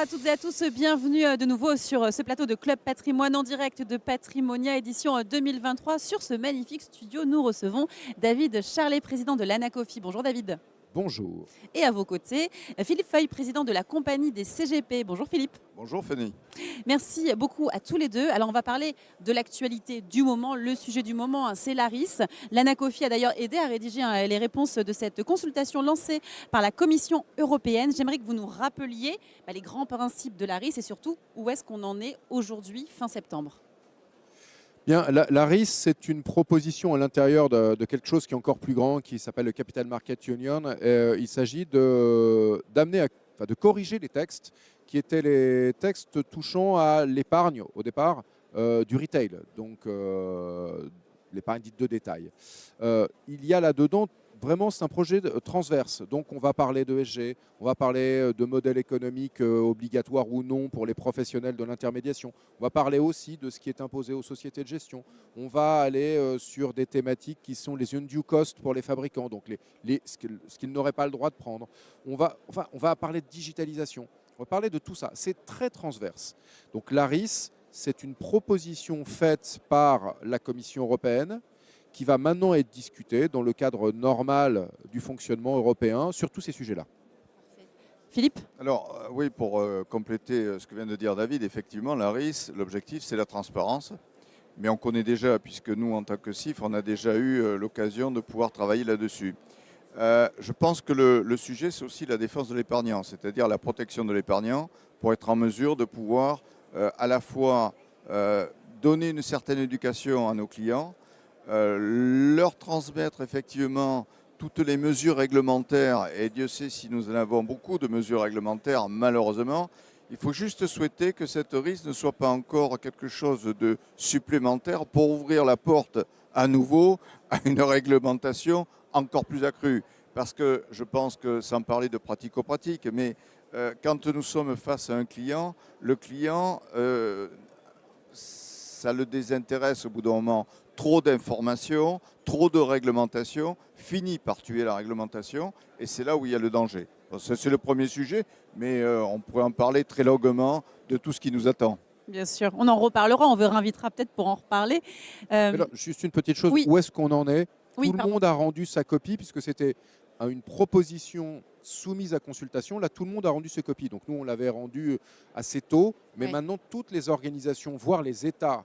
à toutes et à tous, bienvenue de nouveau sur ce plateau de Club Patrimoine en direct de Patrimonia édition 2023. Sur ce magnifique studio, nous recevons David Charlet, président de l'Anacofi. Bonjour David. Bonjour. Et à vos côtés, Philippe Feuille, président de la compagnie des CGP. Bonjour Philippe. Bonjour Fanny. Merci beaucoup à tous les deux. Alors on va parler de l'actualité du moment. Le sujet du moment, c'est l'ARIS. L'Anacofi a d'ailleurs aidé à rédiger les réponses de cette consultation lancée par la Commission européenne. J'aimerais que vous nous rappeliez les grands principes de l'ARIS et surtout où est-ce qu'on en est aujourd'hui, fin septembre. Bien, l'ARIS, c'est une proposition à l'intérieur de quelque chose qui est encore plus grand, qui s'appelle le Capital Market Union. Il s'agit de corriger les textes qui étaient les textes touchant à l'épargne au départ du retail, donc l'épargne dite de détail. Il y a là-dedans, vraiment, c'est un projet transverse. Donc, on va parler de d'ESG, on va parler de modèles économiques obligatoires ou non pour les professionnels de l'intermédiation. On va parler aussi de ce qui est imposé aux sociétés de gestion. On va aller sur des thématiques qui sont les undue costs pour les fabricants, donc ce qu'ils n'auraient pas le droit de prendre. On va parler de digitalisation. On va parler de tout ça. C'est très transverse. Donc, l'ARIS, c'est une proposition faite par la Commission européenne qui va maintenant être discuté dans le cadre normal du fonctionnement européen sur tous ces sujets-là. Philippe ? Alors oui, pour compléter ce que vient de dire David, effectivement, l'ARIS, l'objectif c'est la transparence. Mais on connaît déjà, puisque nous en tant que CIF, on a déjà eu l'occasion de pouvoir travailler là-dessus. Je pense que le sujet c'est aussi la défense de l'épargnant, c'est-à-dire la protection de l'épargnant pour être en mesure de pouvoir à la fois donner une certaine éducation à nos clients, leur transmettre effectivement toutes les mesures réglementaires, et Dieu sait si nous en avons beaucoup de mesures réglementaires, malheureusement. Il faut juste souhaiter que cette risque ne soit pas encore quelque chose de supplémentaire pour ouvrir la porte à nouveau à une réglementation encore plus accrue. Parce que je pense que, sans parler de pratico-pratique, mais quand nous sommes face à un client, le client, ça le désintéresse au bout d'un moment. Trop d'informations, trop de réglementation, finit par tuer la réglementation et c'est là où il y a le danger. C'est le premier sujet, mais on pourrait en parler très longuement de tout ce qui nous attend. Bien sûr, on en reparlera, on vous réinvitera peut-être pour en reparler. Là, juste une petite chose, oui. Où est-ce qu'on en est? Oui, Tout le monde a rendu sa copie puisque c'était une proposition soumise à consultation. Là, tout le monde a rendu ses copies. Donc nous, on l'avait rendu assez tôt, mais maintenant, toutes les organisations, voire les États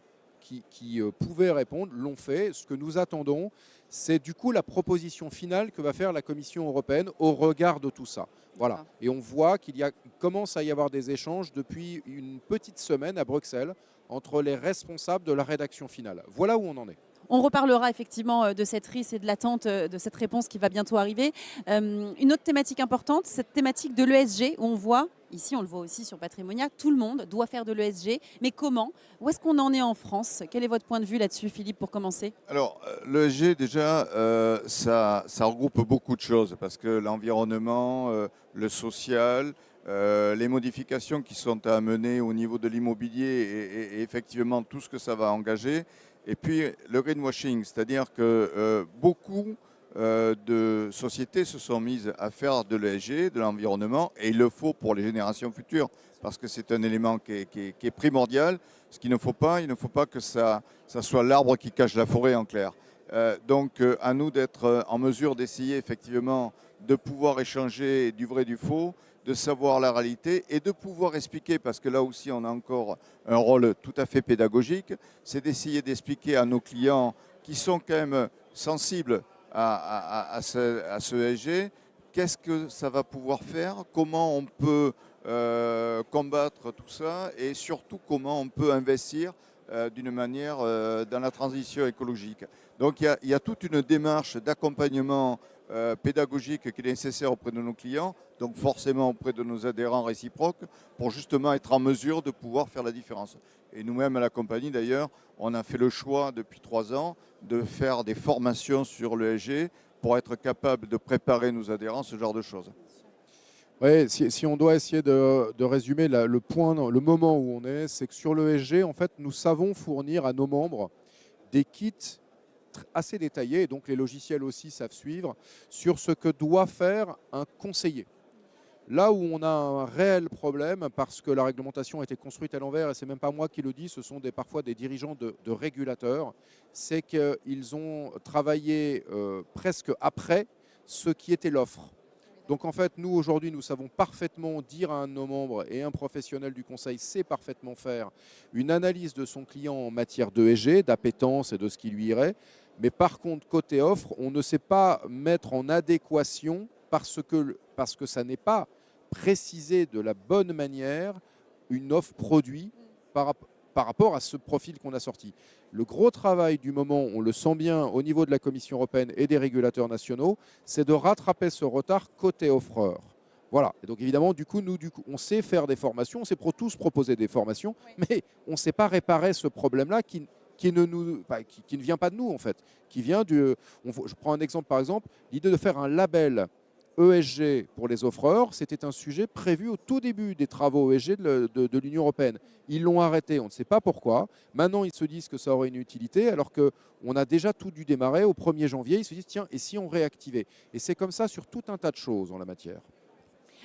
qui pouvaient répondre, l'ont fait. Ce que nous attendons, c'est du coup la proposition finale que va faire la Commission européenne au regard de tout ça. Voilà. Et on voit qu'il commence à y avoir des échanges depuis une petite semaine à Bruxelles entre les responsables de la rédaction finale. Voilà où on en est. On reparlera effectivement de cette RIS et de l'attente de cette réponse qui va bientôt arriver. Une autre thématique importante, cette thématique de l'ESG, où on voit, ici on le voit aussi sur Patrimonia, tout le monde doit faire de l'ESG. Mais comment? Où est-ce qu'on en est en France? Quel est votre point de vue là-dessus, Philippe, pour commencer? Alors, l'ESG, déjà, ça regroupe beaucoup de choses, parce que l'environnement, le social, les modifications qui sont à mener au niveau de l'immobilier et effectivement tout ce que ça va engager. Et puis le greenwashing, c'est-à-dire que beaucoup de sociétés se sont mises à faire de l'ESG, de l'environnement, et il le faut pour les générations futures, parce que c'est un élément qui est primordial. Ce qu'il ne faut pas, que ça soit l'arbre qui cache la forêt en clair. Donc à nous d'être en mesure d'essayer effectivement de pouvoir échanger du vrai du faux, de savoir la réalité et de pouvoir expliquer, parce que là aussi on a encore un rôle tout à fait pédagogique, c'est d'essayer d'expliquer à nos clients qui sont quand même sensibles à ce ESG, qu'est-ce que ça va pouvoir faire, comment on peut combattre tout ça et surtout comment on peut investir d'une manière dans la transition écologique. Donc il y a toute une démarche d'accompagnement pédagogique qui est nécessaire auprès de nos clients, donc forcément auprès de nos adhérents réciproques, pour justement être en mesure de pouvoir faire la différence. Et nous-mêmes à la compagnie d'ailleurs, on a fait le choix depuis 3 ans de faire des formations sur l'ESG pour être capable de préparer nos adhérents, ce genre de choses. Oui, si on doit essayer de résumer le moment où on est, c'est que sur l'ESG, en fait, nous savons fournir à nos membres des kits assez détaillés, et donc les logiciels aussi savent suivre, sur ce que doit faire un conseiller. Là où on a un réel problème, parce que la réglementation a été construite à l'envers, et ce n'est même pas moi qui le dis, ce sont parfois des dirigeants de régulateurs, c'est qu'ils ont travaillé presque après ce qui était l'offre. Donc en fait, nous aujourd'hui, nous savons parfaitement dire à un de nos membres, et un professionnel du conseil sait parfaitement faire une analyse de son client en matière d'ESG, d'appétence et de ce qui lui irait. Mais par contre, côté offre, on ne sait pas mettre en adéquation parce que ça n'est pas précisé de la bonne manière une offre produit par rapport à ce profil qu'on a sorti. Le gros travail du moment, on le sent bien au niveau de la Commission européenne et des régulateurs nationaux, c'est de rattraper ce retard côté offreur. Voilà. Et donc évidemment, on sait faire des formations, on sait tous proposer des formations, mais on ne sait pas réparer ce problème-là qui ne vient pas de nous en fait, qui vient je prends un exemple par exemple, l'idée de faire un label ESG pour les offreurs, c'était un sujet prévu au tout début des travaux ESG de l'Union européenne. Ils l'ont arrêté, on ne sait pas pourquoi. Maintenant, ils se disent que ça aurait une utilité, alors qu'on a déjà tout dû démarrer au 1er janvier. Ils se disent, tiens, et si on réactivait? Et c'est comme ça sur tout un tas de choses en la matière.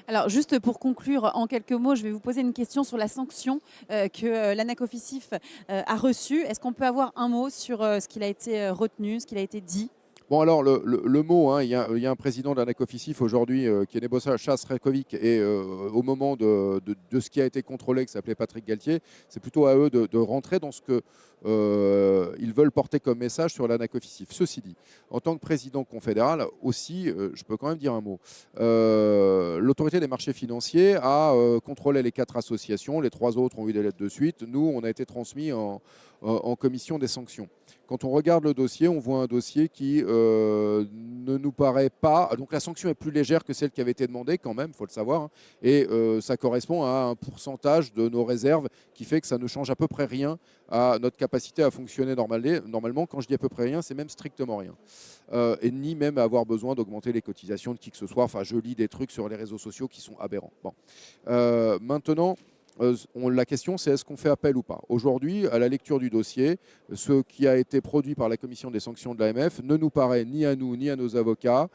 Alors, juste pour conclure, en quelques mots, je vais vous poser une question sur la sanction que l'ANACOFICIF a reçue. Est-ce qu'on peut avoir un mot sur ce qu'il a été retenu, ce qu'il a été dit? Bon, alors, le mot, hein, il y a un président de l'ANACOFICIF aujourd'hui qui est Nebojša Rekovic, et au moment de ce qui a été contrôlé, qui s'appelait Patrick Galtier, c'est plutôt à eux de rentrer dans ce qu'ils veulent porter comme message sur l'ANACOFICIF. Ceci dit, en tant que président confédéral, aussi, je peux quand même dire un mot. L'autorité des marchés financiers a contrôlé les 4 associations, les 3 autres ont eu des lettres de suite. Nous, on a été transmis en commission des sanctions. Quand on regarde le dossier, on voit un dossier qui ne nous paraît pas... Donc la sanction est plus légère que celle qui avait été demandée quand même, il faut le savoir. Hein, et ça correspond à un pourcentage de nos réserves qui fait que ça ne change à peu près rien à notre capacité à fonctionner normalement. Quand je dis à peu près rien, c'est même strictement rien. Et ni même avoir besoin d'augmenter les cotisations de qui que ce soit. Enfin, je lis des trucs sur les réseaux sociaux qui sont aberrants. Bon. Maintenant... la question, c'est est-ce qu'on fait appel ou pas? Aujourd'hui, à la lecture du dossier, ce qui a été produit par la commission des sanctions de l'AMF ne nous paraît ni à nous ni à nos avocats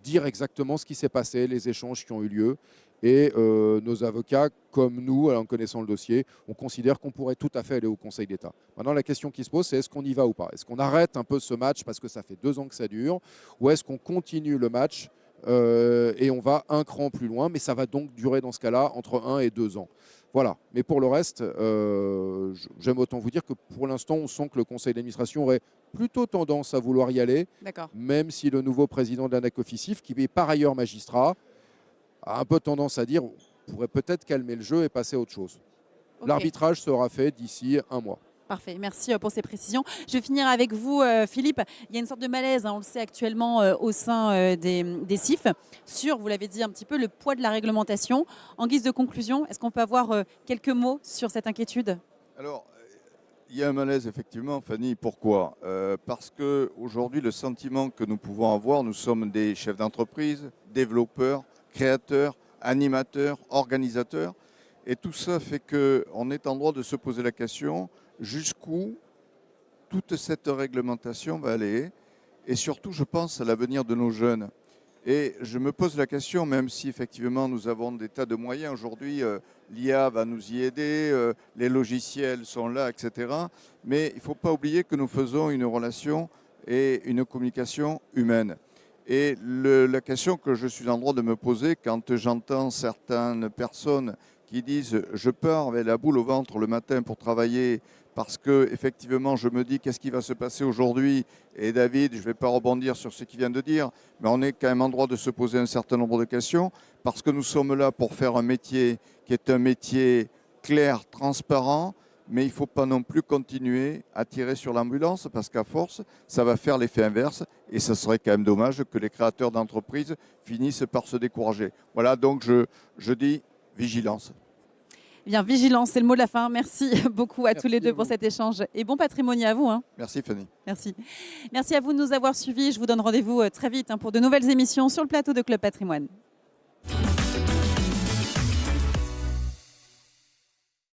dire exactement ce qui s'est passé, les échanges qui ont eu lieu. Et nos avocats, comme nous, en connaissant le dossier, on considère qu'on pourrait tout à fait aller au Conseil d'État. Maintenant, la question qui se pose, c'est est-ce qu'on y va ou pas? Est-ce qu'on arrête un peu ce match parce que ça fait 2 ans que ça dure? Ou est-ce qu'on continue le match et on va un cran plus loin, mais ça va donc durer dans ce cas-là entre 1 et 2 ans. Voilà. Mais pour le reste, j'aime autant vous dire que pour l'instant, on sent que le conseil d'administration aurait plutôt tendance à vouloir y aller, même si le nouveau président de l'ANACOFICIF, qui est par ailleurs magistrat, a un peu tendance à dire on pourrait peut-être calmer le jeu et passer à autre chose. Okay. L'arbitrage sera fait d'ici 1 mois. Parfait, merci pour ces précisions. Je vais finir avec vous, Philippe. Il y a une sorte de malaise, hein, on le sait actuellement au sein des CIF, sur, vous l'avez dit un petit peu, le poids de la réglementation. En guise de conclusion, est-ce qu'on peut avoir quelques mots sur cette inquiétude? Alors, il y a un malaise, effectivement, Fanny. Pourquoi? Parce qu'aujourd'hui, le sentiment que nous pouvons avoir, nous sommes des chefs d'entreprise, développeurs, créateurs, animateurs, organisateurs. Et tout ça fait qu'on est en droit de se poser la question jusqu'où toute cette réglementation va aller. Et surtout, je pense à l'avenir de nos jeunes. Et je me pose la question, même si effectivement nous avons des tas de moyens aujourd'hui, l'IA va nous y aider, les logiciels sont là, etc. Mais il ne faut pas oublier que nous faisons une relation et une communication humaine. Et la question que je suis en droit de me poser quand j'entends certaines personnes qui disent « je pars avec la boule au ventre le matin pour travailler », parce que effectivement, je me dis qu'est-ce qui va se passer aujourd'hui. Et David, je ne vais pas rebondir sur ce qu'il vient de dire, mais on est quand même en droit de se poser un certain nombre de questions, parce que nous sommes là pour faire un métier qui est un métier clair, transparent, mais il ne faut pas non plus continuer à tirer sur l'ambulance, parce qu'à force, ça va faire l'effet inverse, et ce serait quand même dommage que les créateurs d'entreprises finissent par se décourager. Voilà, donc je dis vigilance. Bien, vigilance, c'est le mot de la fin. Merci beaucoup à tous les deux pour cet échange. Et bon patrimoine à vous. Hein. Merci Fanny. Merci. Merci à vous de nous avoir suivis. Je vous donne rendez-vous très vite pour de nouvelles émissions sur le plateau de Club Patrimoine.